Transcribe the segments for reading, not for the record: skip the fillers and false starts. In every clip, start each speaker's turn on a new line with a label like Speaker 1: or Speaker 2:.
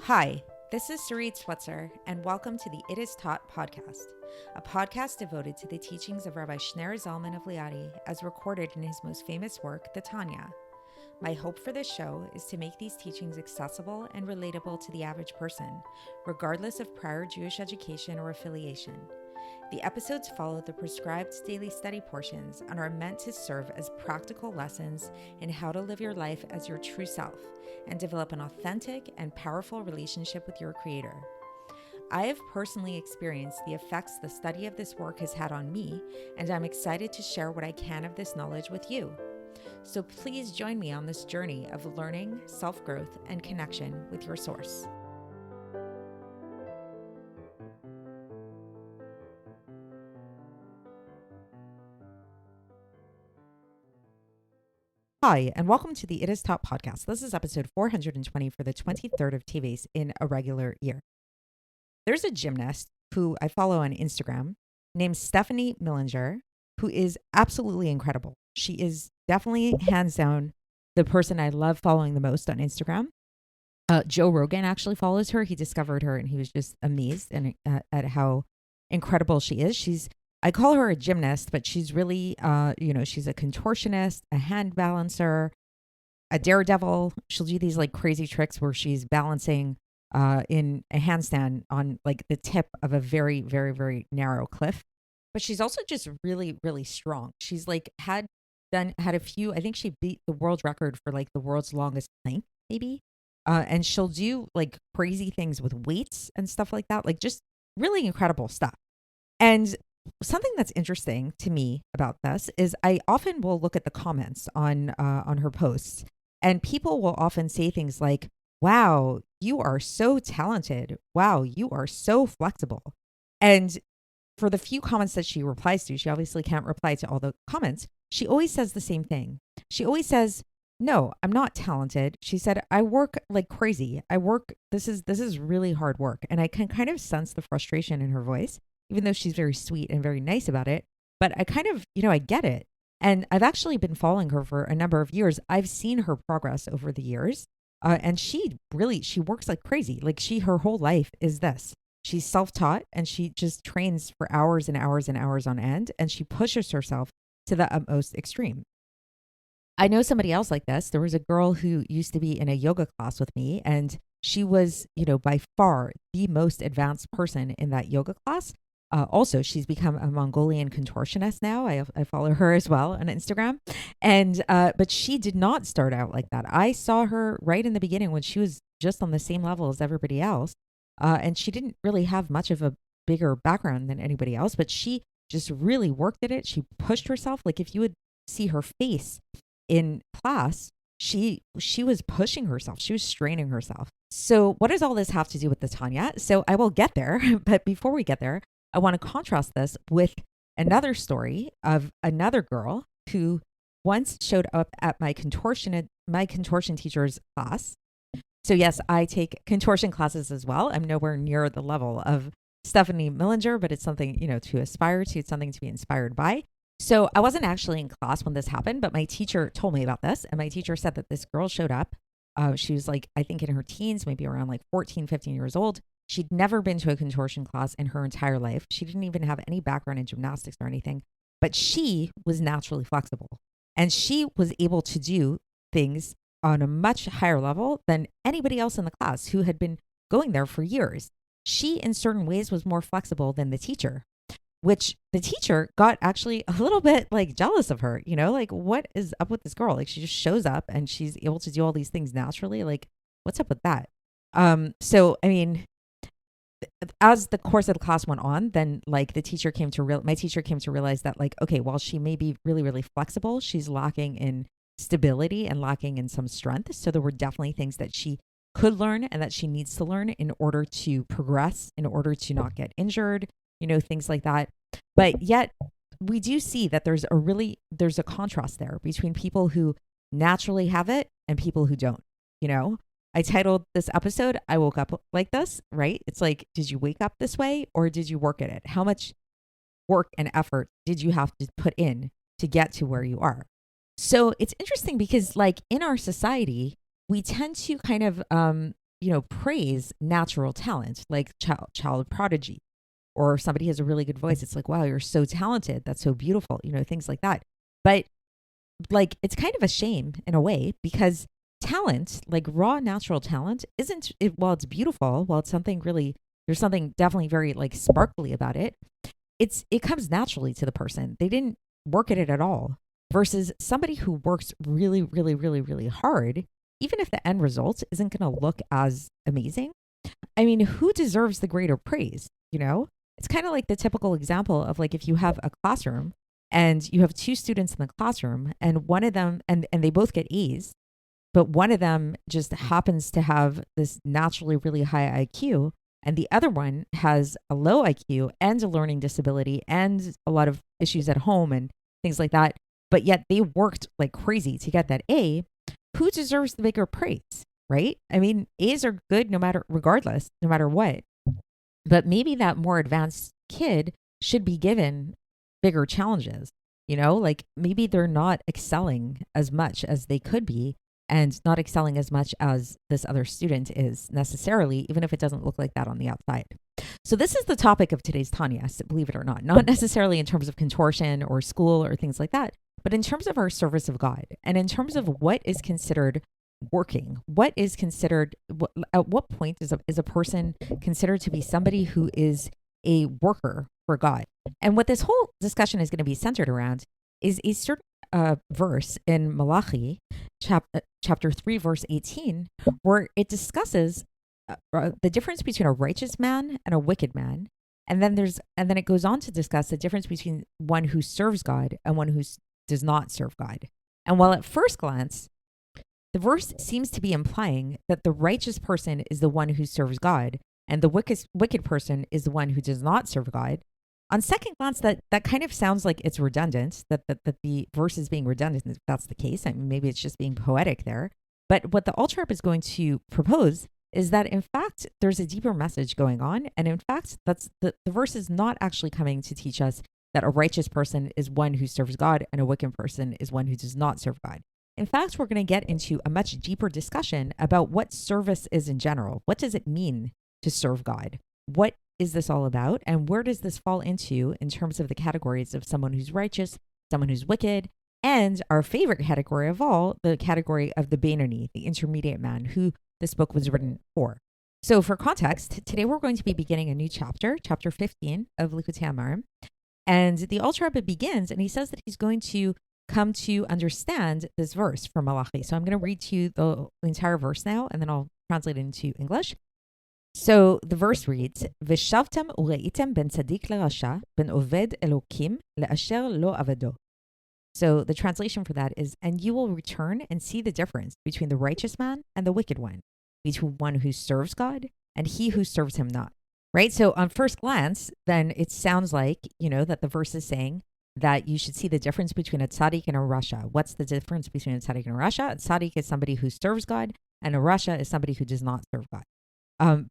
Speaker 1: Hi, this is Sarit Switzer, and welcome to the It Is Taught podcast, a podcast devoted to the teachings of Rabbi Shneur Zalman of Liadi as recorded in his most famous work, the Tanya. My hope for this show is to make these teachings accessible and relatable to the average person, regardless of prior Jewish education or affiliation. The episodes follow the prescribed daily study portions and are meant to serve as practical lessons in how to live your life as your true self and develop an authentic and powerful relationship with your Creator. I have personally experienced the effects the study of this work has had on me, and I'm excited to share what I can of this knowledge with you. So please join me on this journey of learning, self-growth, and connection with your source. Hi, and welcome to the It Is Taught podcast. This is episode 420 for the 23rd of Teves in a regular year. There's a gymnast who I follow on Instagram named Stephanie Millinger, who is absolutely incredible. She is definitely, hands down, the person I love following the most on Instagram. Joe Rogan actually follows her. He discovered her and he was just amazed at how incredible she is. I call her a gymnast, but she's really, she's a contortionist, a hand balancer, a daredevil. She'll do these like crazy tricks where she's balancing in a handstand on like the tip of a very, very, very narrow cliff. But she's also just really, really strong. She's like had a few, I think she beat the world record for like the world's longest plank, maybe. And she'll do like crazy things with weights and stuff like that, like just really incredible stuff. And something that's interesting to me about this is I often will look at the comments on her posts, and people will often say things like, "Wow, you are so talented. Wow, you are so flexible." And for the few comments that she replies to, she obviously can't reply to all the comments. She always says the same thing. She always says, "No, I'm not talented." She said, "I work like crazy. This is really hard work." And I can kind of sense the frustration in her voice, even though she's very sweet and very nice about it. But I kind of, I get it. And I've actually been following her for a number of years. I've seen her progress over the years. And she works like crazy. Like her whole life is this. She's self-taught and she just trains for hours and hours and hours on end. And she pushes herself to the utmost extreme. I know somebody else like this. There was a girl who used to be in a yoga class with me, and she was, by far the most advanced person in that yoga class. Also, she's become a Mongolian contortionist now. I follow her as well on Instagram. And but she did not start out like that. I saw her right in the beginning when she was just on the same level as everybody else. And she didn't really have much of a bigger background than anybody else, but she just really worked at it. She pushed herself. Like if you would see her face in class, she was pushing herself. She was straining herself. So what does all this have to do with the Tanya? So I will get there. But before we get there, I want to contrast this with another story of another girl who once showed up at my contortion teacher's class. So yes, I take contortion classes as well. I'm nowhere near the level of Stephanie Millinger, but it's something, to aspire to. It's something to be inspired by. So I wasn't actually in class when this happened, but my teacher told me about this. And my teacher said that this girl showed up. She was like, I think in her teens, maybe around like 14, 15 years old. She'd never been to a contortion class in her entire life. She didn't even have any background in gymnastics or anything, but she was naturally flexible and she was able to do things on a much higher level than anybody else in the class who had been going there for years. She, in certain ways, was more flexible than the teacher, which the teacher got actually a little bit like jealous of her, like what is up with this girl? Like she just shows up and she's able to do all these things naturally. Like what's up with that? So, I mean, as the course of the class went on, then like my teacher came to realize that like, okay, while she may be really, really flexible, she's lacking in stability and lacking in some strength. So there were definitely things that she could learn and that she needs to learn in order to progress, in order to not get injured, things like that. But yet we do see that there's a contrast there between people who naturally have it and people who don't, I titled this episode, I Woke Up Like This, right? It's like, did you wake up this way or did you work at it? How much work and effort did you have to put in to get to where you are? So it's interesting because like in our society, we tend to kind of praise natural talent, like child prodigy, or somebody has a really good voice. It's like, wow, you're so talented. That's so beautiful, things like that. But like, it's kind of a shame in a way, because talent, like raw natural talent, while it's beautiful, while it's something really, there's something definitely very like sparkly about it. It comes naturally to the person. They didn't work at it at all. Versus somebody who works really, really, really, really hard, even if the end result isn't going to look as amazing. I mean, who deserves the greater praise? It's kind of like the typical example of like, if you have a classroom and you have two students in the classroom, and one of them, and they both get A's, but one of them just happens to have this naturally really high IQ, and the other one has a low IQ and a learning disability and a lot of issues at home and things like that. But yet they worked like crazy to get that A. Who deserves the bigger praise, right? I mean, A's are good no matter what. But maybe that more advanced kid should be given bigger challenges, like maybe they're not excelling as much as they could be, and not excelling as much as this other student is necessarily, even if it doesn't look like that on the outside. So this is the topic of today's Tanya, believe it or not necessarily in terms of contortion or school or things like that, but in terms of our service of God, and in terms of what is considered working, what is considered, at what point is a person considered to be somebody who is a worker for God. And what this whole discussion is going to be centered around is a certain verse in Malachi, chapter 3, verse 18, where it discusses the difference between a righteous man and a wicked man. And then it goes on to discuss the difference between one who serves God and one who does not serve God. And while at first glance, the verse seems to be implying that the righteous person is the one who serves God and the wicked person is the one who does not serve God, on second glance, that kind of sounds like it's redundant, that the verse is being redundant, if that's the case. I mean, maybe it's just being poetic there. But what the Alter Rebbe is going to propose is that, in fact, there's a deeper message going on. And in fact, that's the verse is not actually coming to teach us that a righteous person is one who serves God and a wicked person is one who does not serve God. In fact, we're going to get into a much deeper discussion about what service is in general. What does it mean to serve God? What is this all about? And where does this fall into in terms of the categories of someone who's righteous, someone who's wicked, and our favorite category of all, the category of the Beinoni, the intermediate man, who this book was written for. So for context, today we're going to be beginning a new chapter, chapter 15 of Likkutei Amarim. And the Alter Rebbe begins, and he says that he's going to come to understand this verse from Malachi. So I'm going to read to you the entire verse now, and then I'll translate it into English. So the verse reads, V'shavtem u're'item ben tzadik le'rasha, ben oved elokim le'asher lo avado. So the translation for that is, and you will return and see the difference between the righteous man and the wicked one, between one who serves God and he who serves him not. Right? So on first glance, then it sounds like, that the verse is saying that you should see the difference between a tzaddik and a rasha. What's the difference between a tzaddik and a rasha? A tzaddik is somebody who serves God, and a rasha is somebody who does not serve God.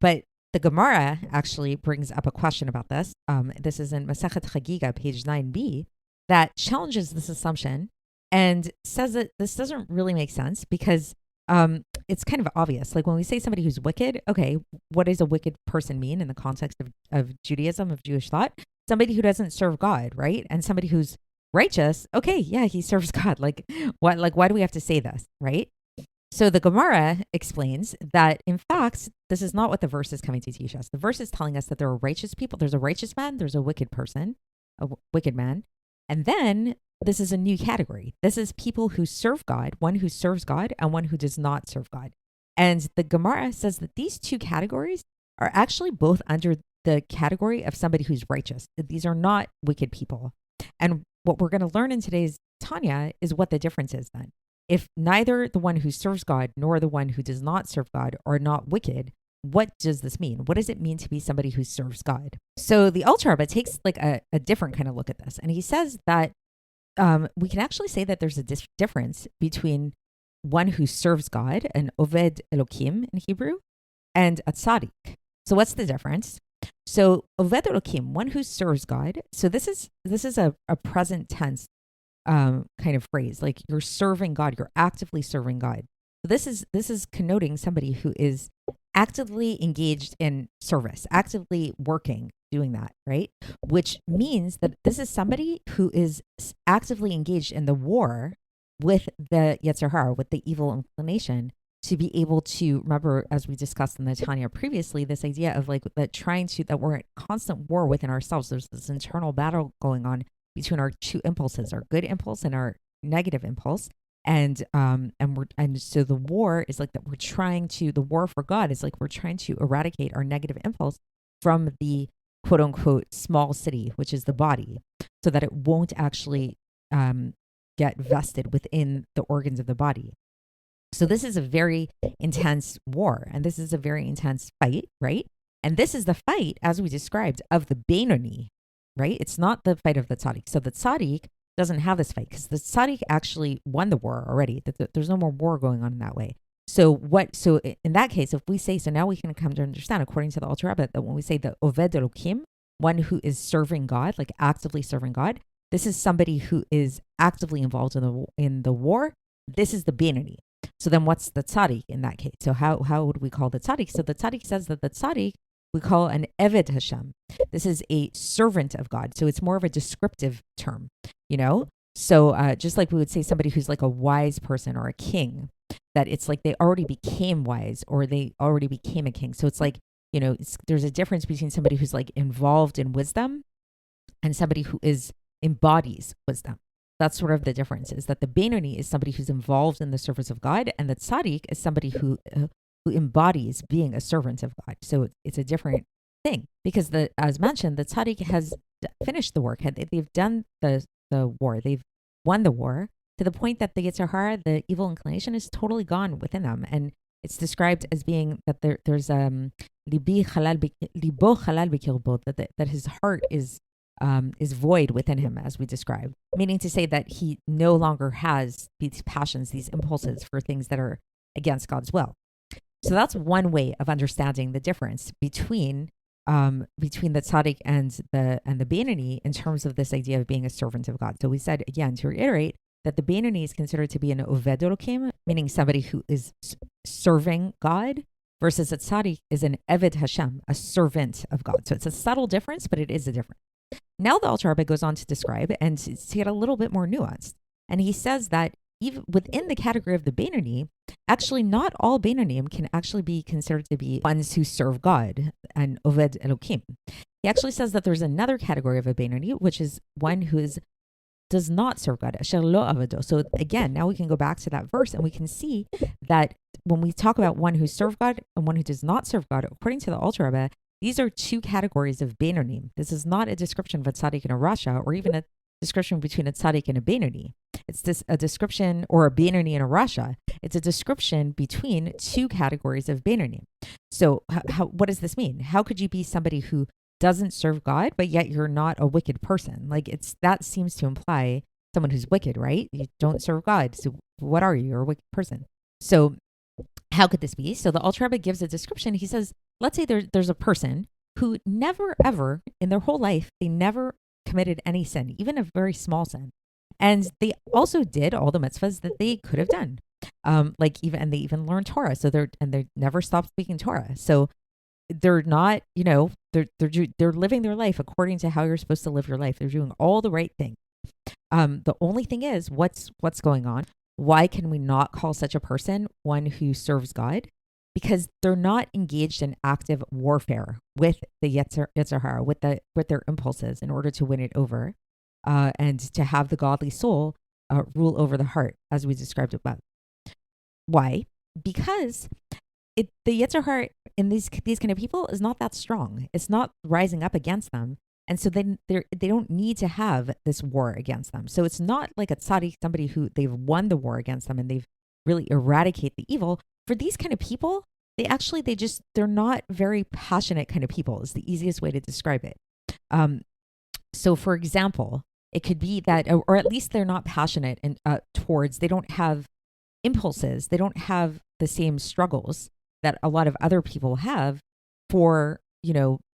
Speaker 1: But the Gemara actually brings up a question about this. This is in Masechet Chagiga, page 9b, that challenges this assumption and says that this doesn't really make sense because it's kind of obvious. Like when we say somebody who's wicked, okay, what does a wicked person mean in the context of Judaism, of Jewish thought? Somebody who doesn't serve God, right? And somebody who's righteous, okay, yeah, he serves God. Like what? Like why do we have to say this, right? So the Gemara explains that, in fact, this is not what the verse is coming to teach us. The verse is telling us that there are righteous people. There's a righteous man. There's a wicked person, a wicked man. And then this is a new category. This is people who serve God, one who serves God and one who does not serve God. And the Gemara says that these two categories are actually both under the category of somebody who's righteous. These are not wicked people. And what we're going to learn in today's Tanya is what the difference is then. If neither the one who serves God nor the one who does not serve God are not wicked, what does this mean? What does it mean to be somebody who serves God? So the Alter Rebbe takes like a different kind of look at this. And he says that we can actually say that there's a difference between one who serves God, an Oved Elokim in Hebrew, and a tzaddik. So what's the difference? So Oved Elokim, one who serves God. So this is a present tense kind of phrase, like you're serving God, you're actively serving God. So this is connoting somebody who is actively engaged in service, actively working, doing that, right? Which means that this is somebody who is actively engaged in the war with the Yetzer Hara, with the evil inclination, to be able to remember, as we discussed in the Tanya previously, this idea of like that we're at constant war within ourselves. There's this internal battle going on between our two impulses, our good impulse and our negative impulse. And so the war is like that the war for God is like we're trying to eradicate our negative impulse from the quote unquote small city, which is the body, so that it won't actually get vested within the organs of the body. So this is a very intense war, and this is a very intense fight, right? And this is the fight, as we described, of the Beinoni, right? It's not the fight of the Tzaddik. So the Tzaddik doesn't have this fight because the Tzaddik actually won the war already. There's no more war going on in that way. So in that case, if we say, so now we can come to understand, according to the Alter Rebbe, that when we say the Oved Elokim, one who is serving God, like actively serving God, this is somebody who is actively involved in the war. This is the Beinoni. So then what's the tzaddik in that case? So how would we call the tzaddik? So the tzaddik says that the tzaddik we call an Eved Hashem. This is a servant of God. So it's more of a descriptive term, you know? So just like we would say somebody who's like a wise person or a king, that it's like they already became wise or they already became a king. So it's like, you know, there's a difference between somebody who's like involved in wisdom and somebody who embodies wisdom. That's sort of the difference, is that the Beinoni is somebody who's involved in the service of God, and the Tzaddik is somebody who embodies being a servant of God. So it's a different thing, because as mentioned, the Tzaddik has finished the work. They've done the war. They've won the war to the point that the Yetzer Hara, the evil inclination, is totally gone within them. And it's described as being that there's libo chalal b'kirbo, that his heart is void within him, as we described, meaning to say that he no longer has these passions, these impulses for things that are against God's will. So that's one way of understanding the difference between the tzaddik and the Beinoni in terms of this idea of being a servant of God. So we said, again, to reiterate, that the Beinoni is considered to be an Oved Elokim, meaning somebody who is serving God, versus a tzaddik is an Eved Hashem, a servant of God. So it's a subtle difference, but it is a difference. Now the Alter Rebbe goes on to describe and to get a little bit more nuanced. And he says that even within the category of the Beinoni, actually not all Beinonim can actually be considered to be ones who serve God, and Oved Elokim. He actually says that there's another category of a Beinoni, which is one who does not serve God. Asher lo avado. So again, now we can go back to that verse and we can see that when we talk about one who serves God and one who does not serve God, according to the Alter Rebbe, these are two categories of Beinonim. This is not a description of a tzaddik and a rasha, or even a description between a tzaddik and a Beinoni. It's a description, or a Beinoni and a rasha. It's a description between two categories of Beinonim. So what does this mean? How could you be somebody who doesn't serve God, but yet you're not a wicked person? Like that seems to imply someone who's wicked, right? You don't serve God. So what are you? You're a wicked person. So how could this be? So the Alter Rebbe gives a description. He says, let's say there's a person who never, ever in their whole life, they never committed any sin, even a very small sin. And they also did all the mitzvahs that they could have done. And they even learned Torah. So they never stopped speaking Torah. So they're not, they're living their life according to how you're supposed to live your life. They're doing all the right thing. The only thing is, what's going on? Why can we not call such a person one who serves God? Because they're not engaged in active warfare with the Yetzer Hara, with their impulses, in order to win it over, and to have the godly soul rule over the heart, as we described above. Why? Because the Yetzer Hara in these kind of people is not that strong. It's not rising up against them. And so then they don't need to have this war against them. So it's not like a tzaddik, somebody who they've won the war against them and they've really eradicated the evil. For these kind of people, they're not very passionate kind of people, is the easiest way to describe it. So for example, it could be that, or at least they're not passionate and they don't have impulses. They don't have the same struggles that a lot of other people have for,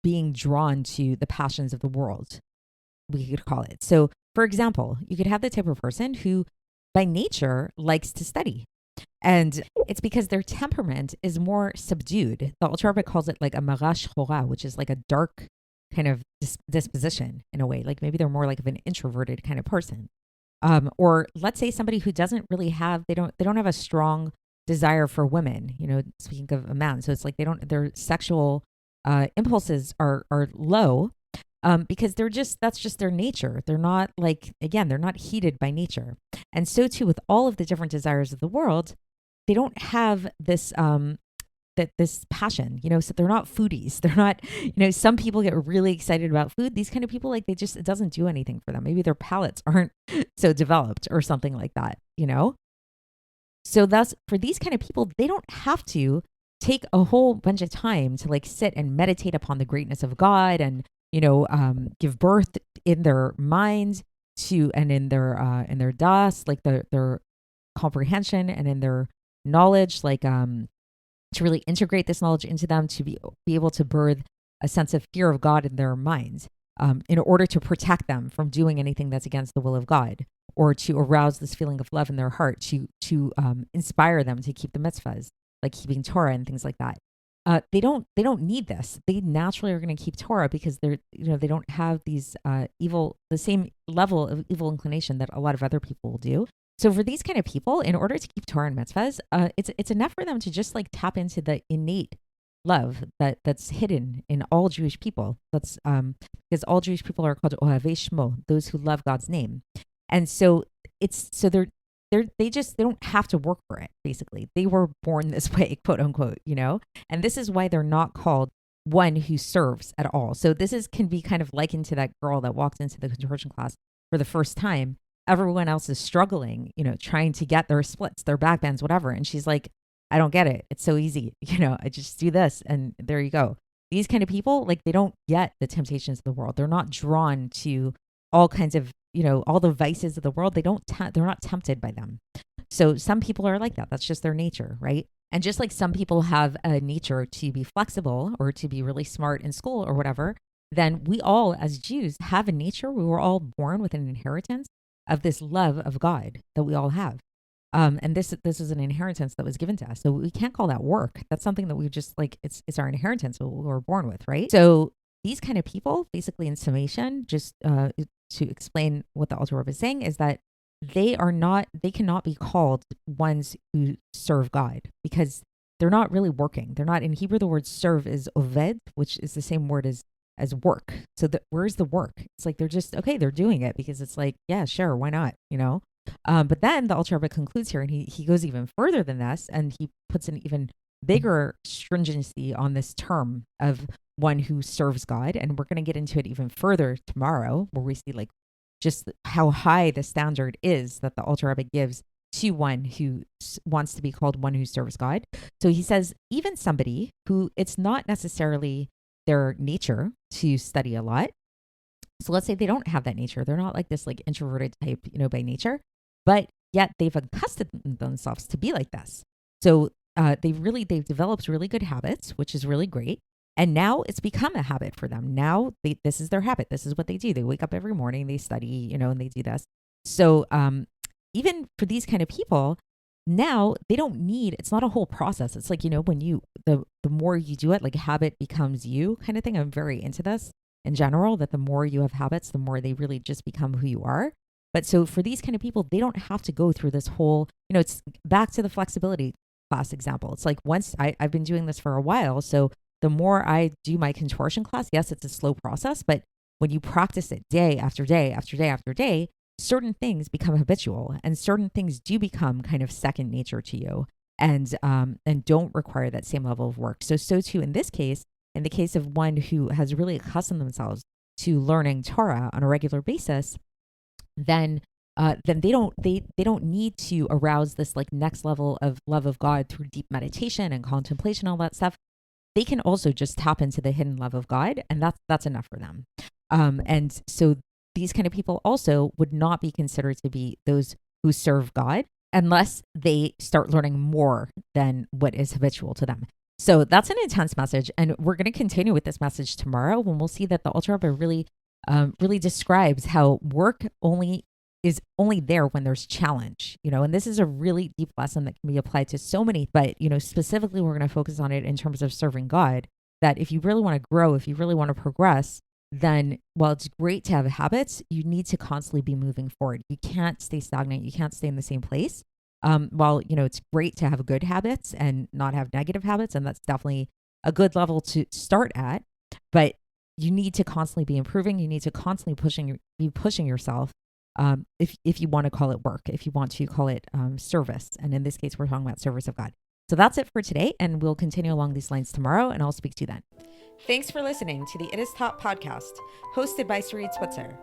Speaker 1: being drawn to the passions of the world, we could call it. So for example, you could have the type of person who by nature likes to study. And it's because their temperament is more subdued. The Alter Rebbe calls it like a marash chora, which is like a dark kind of disposition in a way. Like maybe they're more like of an introverted kind of person. Or let's say somebody who doesn't really have, they don't have a strong desire for women, speaking of a man. So it's like their sexual impulses are low, because that's just their nature. They're not they're not heated by nature. And so too with all of the different desires of the world, they don't have this this passion, so they're not foodies. They're not, some people get really excited about food. These kind of people, it doesn't do anything for them. Maybe their palates aren't so developed or something like that, So thus for these kind of people, they don't have to take a whole bunch of time to sit and meditate upon the greatness of God and, give birth in their mind and in their das, their comprehension and in their knowledge, to really integrate this knowledge into them, to be able to birth a sense of fear of God in their minds, in order to protect them from doing anything that's against the will of God, or to arouse this feeling of love in their heart, to inspire them to keep the mitzvahs, like keeping Torah and things like that. They don't need this. They naturally are going to keep Torah because they don't have these the same level of evil inclination that a lot of other people will do. So for these kind of people, in order to keep Torah and mitzvahs, it's enough for them to just tap into the innate love that's hidden in all Jewish people. That's because all Jewish people are called Ohavei Shmo, those who love God's name. And so they don't have to work for it. Basically, they were born this way, quote unquote, And this is why they're not called one who serves at all. So this can be kind of likened to that girl that walked into the contortion class for the first time. Everyone else is struggling, trying to get their splits, their backbends, whatever. And she's like, I don't get it. It's so easy. I just do this and there you go. These kind of people, they don't get the temptations of the world. They're not drawn to all kinds of, all the vices of the world. They're not tempted by them. So some people are like that. That's just their nature, right? And just like some people have a nature to be flexible or to be really smart in school or whatever, then we all as Jews have a nature. We were all born with an inheritance of this love of God that we all have. And this is an inheritance that was given to us. So we can't call that work. That's something that we just it's our inheritance, what we were born with, right? So these kind of people, basically in summation, just to explain what the Alter Rebbe is saying, is that they cannot be called ones who serve God because they're not really working. They're not, in Hebrew, the word serve is oved, which is the same word as work. So where's the work? It's they're just, okay, they're doing it because it's yeah, sure, why not, But then the Alter Rebbe concludes here and he goes even further than this and he puts an even bigger stringency on this term of one who serves God. And we're going to get into it even further tomorrow where we see just how high the standard is that the Alter Rebbe gives to one who wants to be called one who serves God. So he says, even somebody who it's not necessarily their nature to study a lot. So let's say they don't have that nature. They're not this introverted type, by nature, but yet they've accustomed themselves to be like this. So they've developed really good habits, which is really great. And now it's become a habit for them. Now this is their habit. This is what they do. They wake up every morning, they study, and they do this. So even for these kind of people, now they don't need, it's not a whole process. It's when the more you do it, habit becomes you kind of thing. I'm very into this in general, that the more you have habits, the more they really just become who you are. But so for these kind of people, they don't have to go through this whole, it's back to the flexibility class example. It's once I've been doing this for a while. So the more I do my contortion class, yes, it's a slow process, but when you practice it day after day, after day, after day, certain things become habitual and certain things do become kind of second nature to you and don't require that same level of work. So too in this case, in the case of one who has really accustomed themselves to learning Torah on a regular basis, then they don't need to arouse this next level of love of God through deep meditation and contemplation, all that stuff. They can also just tap into the hidden love of God, and that's enough for them. And so these kind of people also would not be considered to be those who serve God unless they start learning more than what is habitual to them. So that's an intense message. And we're going to continue with this message tomorrow when we'll see that the Alter Rebbe really describes how work only is only there when there's challenge, and this is a really deep lesson that can be applied to so many, but, specifically we're going to focus on it in terms of serving God, that if you really want to grow, if you really want to progress, then while it's great to have habits, you need to constantly be moving forward. You can't stay stagnant. You can't stay in the same place. While, it's great to have good habits and not have negative habits, and that's definitely a good level to start at, but you need to constantly be improving. You need to constantly be pushing yourself. If you want to call it work, if you want to call it service. And in this case, we're talking about service of God. So that's it for today. And we'll continue along these lines tomorrow, and I'll speak to you then. Thanks for listening to the It Is Taught podcast, hosted by Sarit Switzer.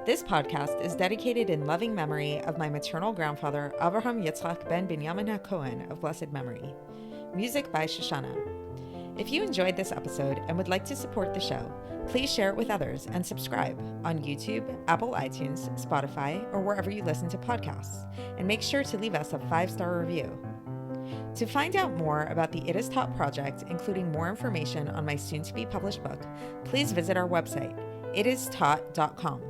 Speaker 1: This podcast is dedicated in loving memory of my maternal grandfather, Avraham Yitzchak ben Binyamin HaKohen of blessed memory. Music by Shoshana. If you enjoyed this episode and would like to support the show, please share it with others and subscribe on YouTube, Apple iTunes, Spotify, or wherever you listen to podcasts. And make sure to leave us a 5-star review. To find out more about the It Is Taught project, including more information on my soon-to-be published book, please visit our website, itistaught.com.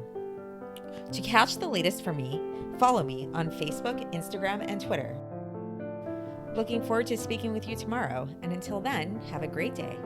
Speaker 1: To catch the latest from me, follow me on Facebook, Instagram, and Twitter. Looking forward to speaking with you tomorrow, and until then, have a great day.